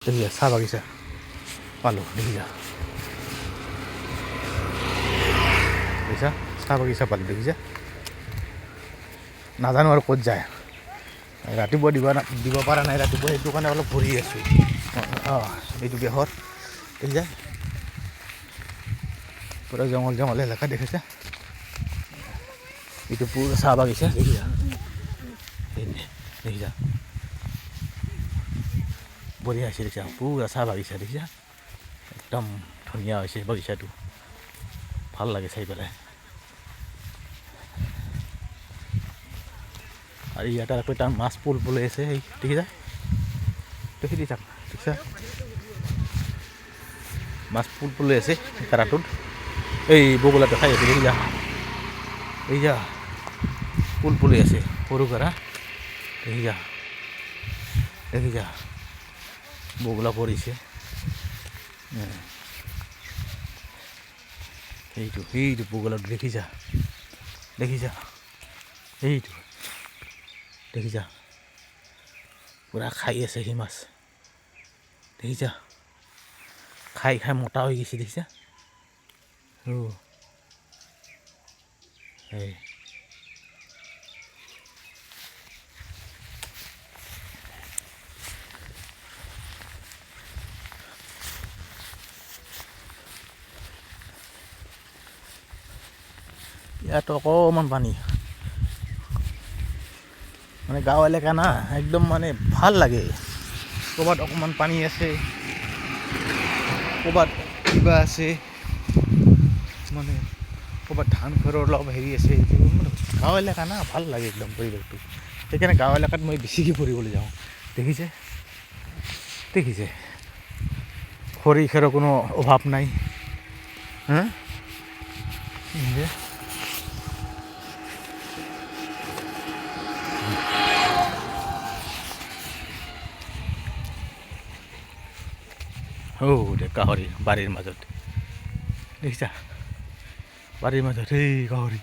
দেখিছা চাহ বাগিচা পালোঁ দেখিছা দেখিছা চাহ বাগিচা পালোঁ দেখিছা নাজানো আৰু ক'ত যায় ৰাতিপুৱা দিব পৰা নাই ৰাতিপুৱা সেইটো কাৰণে অলপ ঘূৰি আছোঁ এইটো বেহৰ দেখিছা পুৰা জংঘল এলেকা দেখিছা এইটো পুৰা চাহ বাগিচা দেখিছা দেখিছা বঢ়িয়া হৈছে দেখিছা পুৰা চাহ বাগিচা দেখিছা একদম ধুনীয়া হৈছে বাগিচাটো ভাল লাগে চাই পেলাই আৰু ইয়াতে আকৌ এটা মাছ পুল পলাই আছে সেই দেখিছা দেখি থাক দেখিছা মাছ পুল পলাই আছে কাৰাটোত এই বগলাটো খাই আছে দেখিছা দেখিছা পুল পলাই আছে সৰু কাৰা দেখিছা দেখিছা বগলা পৰিছে সেইটো বগলাটো দেখিছা দেখিছা এইটো দেখিছা পুৰা খাই আছে সি মাছ দেখিছা খাই খাই মোটা হৈ গৈছে দেখিছা এই ইয়াত অকণমান পানী মানে গাঁও এলেকা না একদম মানে ভাল লাগে ক'ৰবাত অকণমান পানী আছে ক'ৰবাত কিবা আছে মানে ক'ৰবাত ধান খেৰৰ অলপ হেৰি আছে গাঁও এলেকা না ভাল লাগে একদম পৰিৱেশটো সেইকাৰণে গাঁও এলেকাত মই বেছিকৈ ফুৰিবলৈ যাওঁ দেখিছে খৰি খেৰৰ কোনো অভাৱ নাই গাহৰি বাৰীৰ মাজত দেখিছা বাৰীৰ মাজত সেই গাহৰি